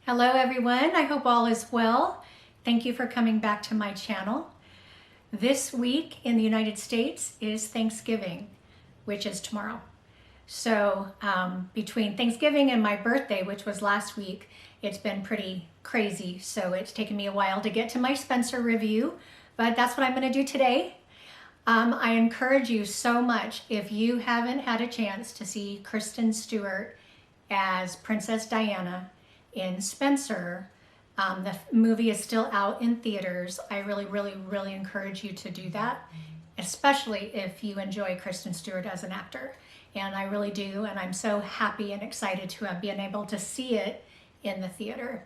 Hello everyone, I hope all is well. Thank you for coming back to my channel. This week in the United States is Thanksgiving, which is tomorrow. So between Thanksgiving and my birthday, which was last week, it's been pretty crazy. So it's taken me a while to get to my Spencer review, but that's what I'm gonna do today. I encourage you so much, if you haven't had a chance to see Kristen Stewart as Princess Diana in Spencer, the movie is still out in theaters. I really encourage you to do that, especially if you enjoy Kristen Stewart as an actor. And I really do, and I'm so happy and excited to have been able to see it in the theater.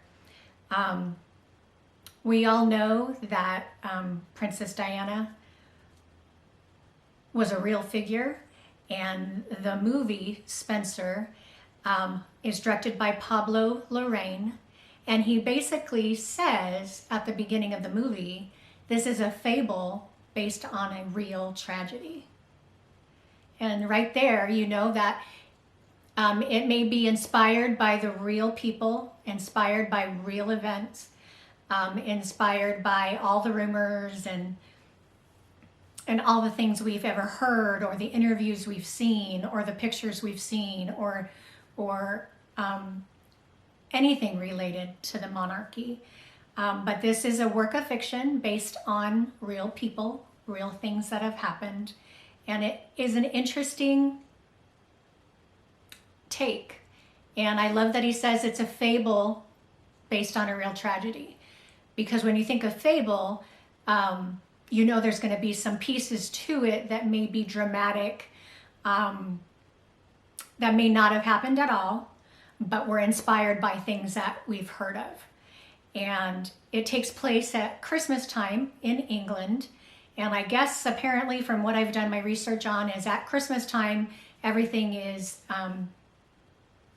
We all know that Princess Diana was a real figure, and the movie Spencer is directed by Pablo Larraín, and he basically says at the beginning of the movie, this is a fable based on a real tragedy. And right there, you know that it may be inspired by the real people, inspired by real events, inspired by all the rumors and all the things we've ever heard, or the interviews we've seen, or the pictures we've seen, or anything related to the monarchy. But this is a work of fiction based on real people, real things that have happened. And it is an interesting take. And I love that he says it's a fable based on a real tragedy. Because when you think of fable, you know there's going to be some pieces to it that may be dramatic, that may not have happened at all, but were inspired by things that we've heard of. And it takes place at Christmas time in England. And I guess apparently from what I've done my research on is at Christmas time, everything is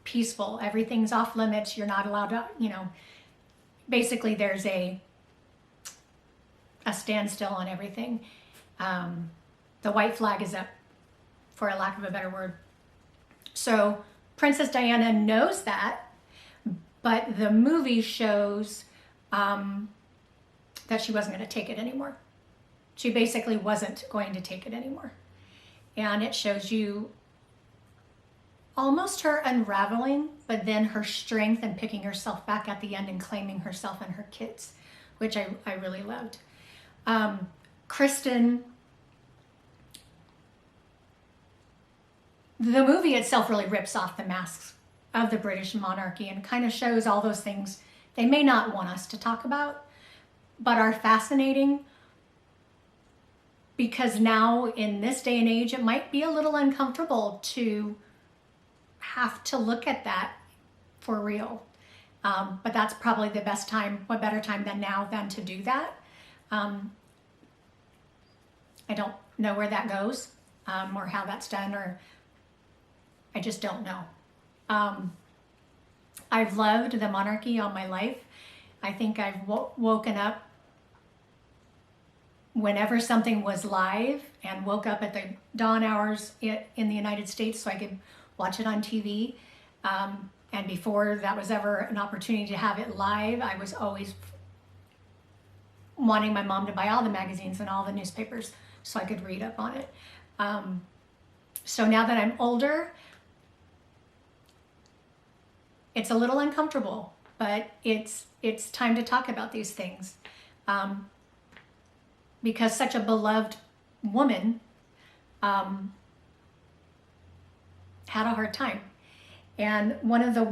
peaceful. Everything's off limits. You're not allowed to, basically there's a standstill on everything. The white flag is up, for a lack of a better word. So Princess Diana knows that, but the movie shows that she wasn't going to take it anymore. She basically wasn't going to take it anymore. And it shows you almost her unraveling, but then her strength and picking herself back at the end and claiming herself and her kids, which I really loved. Kristen, the movie itself really rips off the masks of the British monarchy and kind of shows all those things they may not want us to talk about, but are fascinating, because now in this day and age, it might be a little uncomfortable to have to look at that for real. But that's probably the best time, what better time than now than to do that. I don't know where that goes, or how that's done, or I just don't know. I've loved the monarchy all my life. I think I've woken up whenever something was live, and woke up at the dawn hours in the United States so I could watch it on TV. And before that was ever an opportunity to have it live, I was always wanting my mom to buy all the magazines and all the newspapers so I could read up on it. So now that I'm older, it's a little uncomfortable, but it's time to talk about these things. Because such a beloved woman had a hard time. And one of the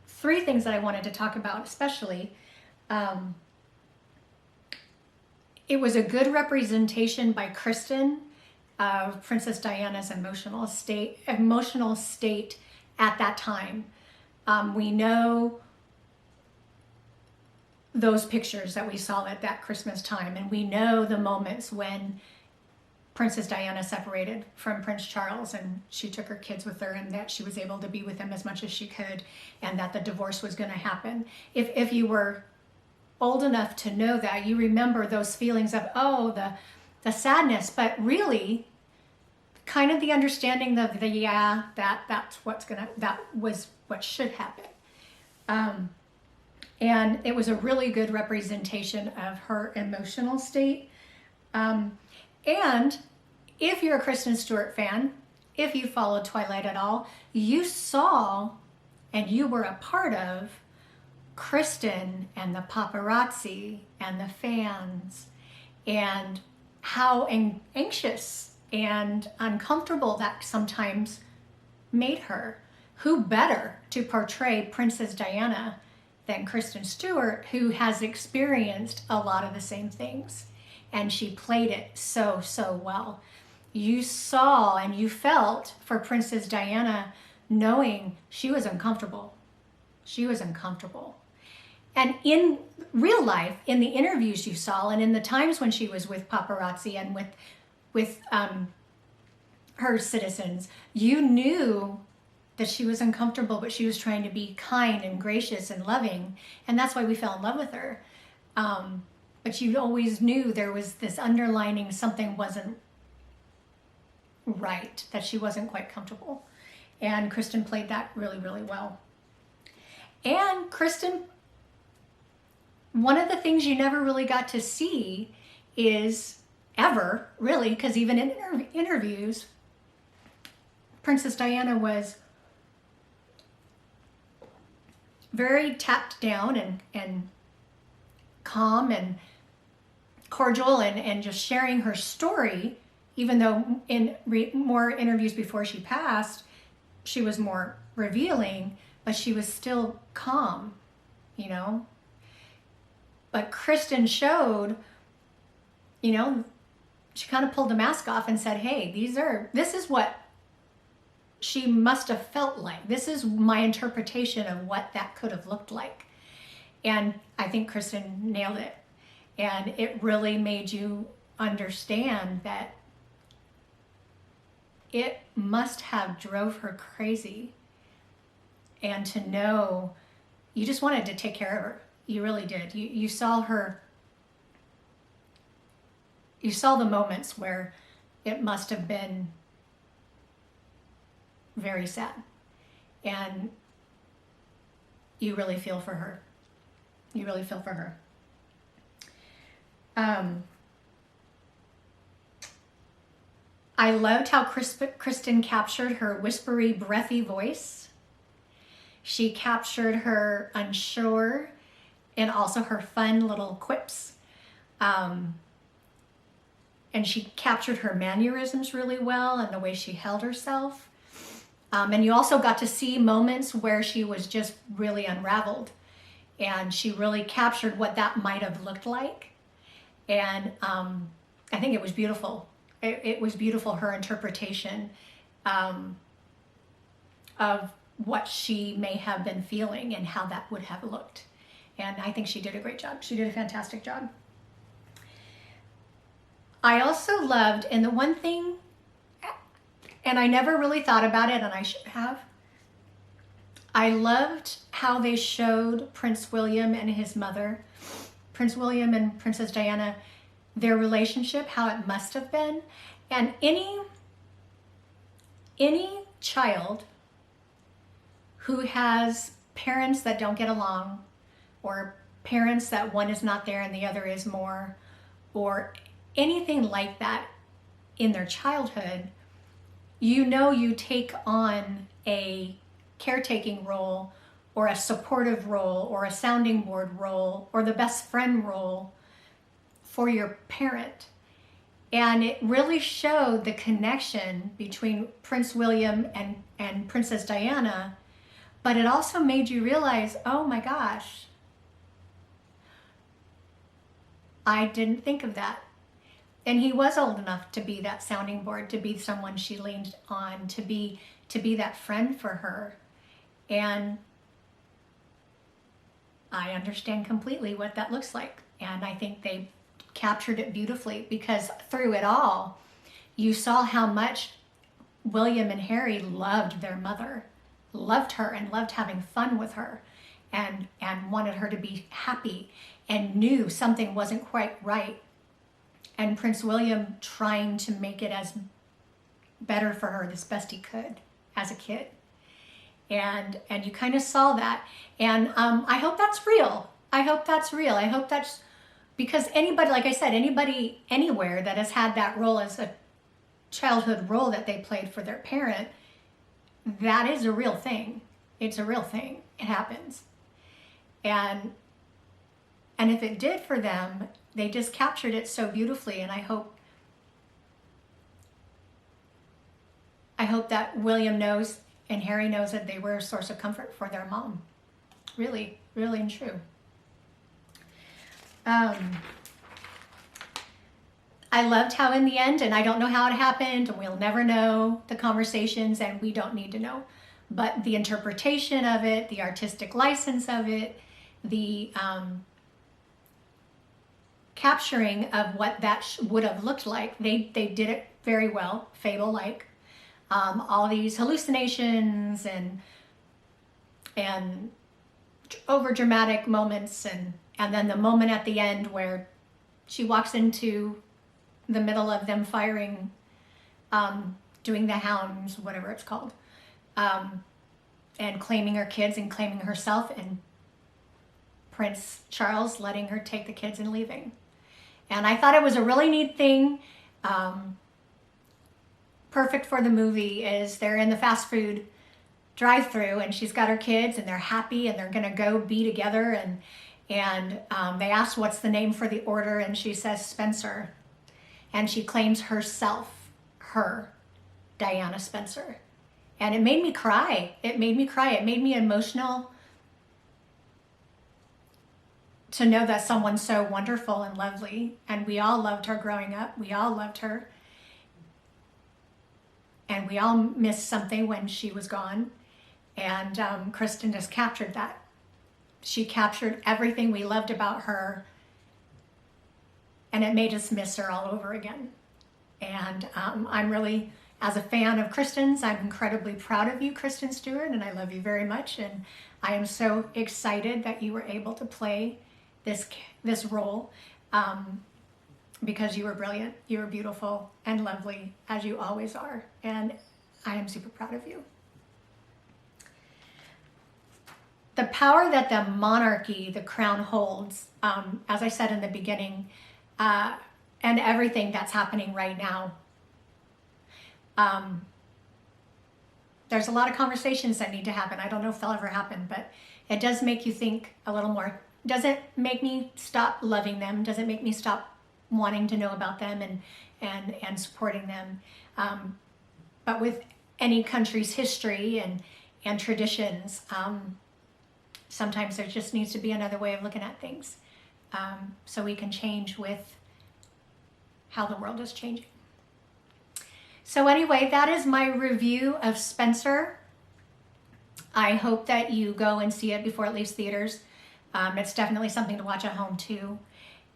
three things that I wanted to talk about especially, it was a good representation by Kristen of Princess Diana's emotional state at that time. We know those pictures that we saw at that Christmas time, and we know the moments when Princess Diana separated from Prince Charles and she took her kids with her, and that she was able to be with him as much as she could, and that the divorce was going to happen. If you were old enough to know that, you remember those feelings of, oh, the sadness, but really kind of the understanding of that was what should happen. And it was a really good representation of her emotional state. And if you're a Kristen Stewart fan, if you followed Twilight at all, you saw and you were a part of Kristen and the paparazzi and the fans and how anxious and uncomfortable that sometimes made her. Who better to portray Princess Diana than Kristen Stewart, who has experienced a lot of the same things, and she played it so, so well. You saw and you felt for Princess Diana, knowing she was uncomfortable. She was uncomfortable. And in real life, in the interviews you saw, and in the times when she was with paparazzi and with her citizens, you knew that she was uncomfortable, but she was trying to be kind and gracious and loving. And that's why we fell in love with her. But you always knew there was this underlining something wasn't right, that she wasn't quite comfortable. And Kristen played that really, really well. And Kristen, one of the things you never really got to see is ever, really, because even in interviews, Princess Diana was very tapped down and calm and cordial and just sharing her story, even though in more interviews before she passed, she was more revealing, but she was still calm, you know. But Kristen showed, you know, she kind of pulled the mask off and said, hey, this is what she must have felt like. This is my interpretation of what that could have looked like. And I think Kristen nailed it. And it really made you understand that it must have drove her crazy. And to know, you just wanted to take care of her. You really did. You saw her, you saw the moments where it must have been very sad. And you really feel for her. You really feel for her. I loved how Kristen captured her whispery, breathy voice. She captured her unsure and also her fun little quips. And she captured her mannerisms really well and the way she held herself. And you also got to see moments where she was just really unraveled. And she really captured what that might have looked like. And I think it was beautiful. It was beautiful, her interpretation of what she may have been feeling and how that would have looked. And I think she did a great job. She did a fantastic job. I also loved, and the one thing, and I never really thought about it, and I should have, I loved how they showed Prince William and his mother, Prince William and Princess Diana, their relationship, how it must have been. And any child who has parents that don't get along, or parents that one is not there and the other is more, or anything like that in their childhood, you know, you take on a caretaking role or a supportive role or a sounding board role or the best friend role for your parent. And it really showed the connection between Prince William and Princess Diana, but it also made you realize, oh my gosh, I didn't think of that. And he was old enough to be that sounding board, to be someone she leaned on, to be that friend for her. And I understand completely what that looks like. And I think they captured it beautifully, because through it all, you saw how much William and Harry loved their mother, loved her and loved having fun with her, and wanted her to be happy, and knew something wasn't quite right. And Prince William trying to make it as better for her as best he could as a kid. and you kind of saw that. And I hope that's real. I hope that's real. I hope that's, because anybody, like I said, anybody anywhere that has had that role as a childhood role that they played for their parent, that is a real thing. It's a real thing. It happens. And if it did for them, they just captured it so beautifully. And I hope that William knows and Harry knows that they were a source of comfort for their mom. Really, really and true. I loved how in the end, and I don't know how it happened, and we'll never know the conversations, and we don't need to know, but the interpretation of it, the artistic license of it, the capturing of what that would have looked like, they did it very well, fable-like. All these hallucinations and over dramatic moments, and then the moment at the end where she walks into the middle of them firing, doing the hounds, whatever it's called, and claiming her kids and claiming herself, and Prince Charles letting her take the kids and leaving. And I thought it was a really neat thing. Perfect for the movie is they're in the fast food drive-through and she's got her kids and they're happy and they're gonna go be together, and they ask what's the name for the order, and she says Spencer, and she claims herself, her, Diana Spencer. And it made me cry. It made me cry. It made me emotional to know that someone so wonderful and lovely, and we all loved her growing up. We all loved her. And we all missed something when she was gone. And KRISTEN just captured that. She captured everything we loved about her, and it made us miss her all over again. And I'm really, as a fan of KRISTEN's, I'm incredibly proud of you, Kristen Stewart, and I love you very much. And I am so excited that you were able to play this role, because you were brilliant, you were beautiful and lovely, as you always are. And I am super proud of you. The power that the monarchy, the crown holds, as I said in the beginning, and everything that's happening right now. There's a lot of conversations that need to happen. I don't know if they'll ever happen, but it does make you think a little more. Does it make me stop loving them? Does it make me stop wanting to know about them and supporting them? But with any country's history and traditions, sometimes there just needs to be another way of looking at things, so we can change with how the world is changing. So anyway, that is my review of Spencer. I hope that you go and see it before it leaves theaters. It's definitely something to watch at home too.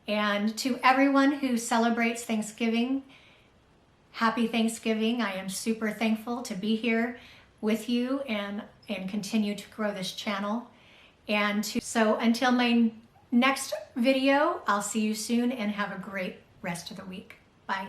And to everyone who celebrates Thanksgiving, happy Thanksgiving. I am super thankful to be here with you and continue to grow this channel. So until my next video, I'll see you soon, and have a great rest of the week. Bye.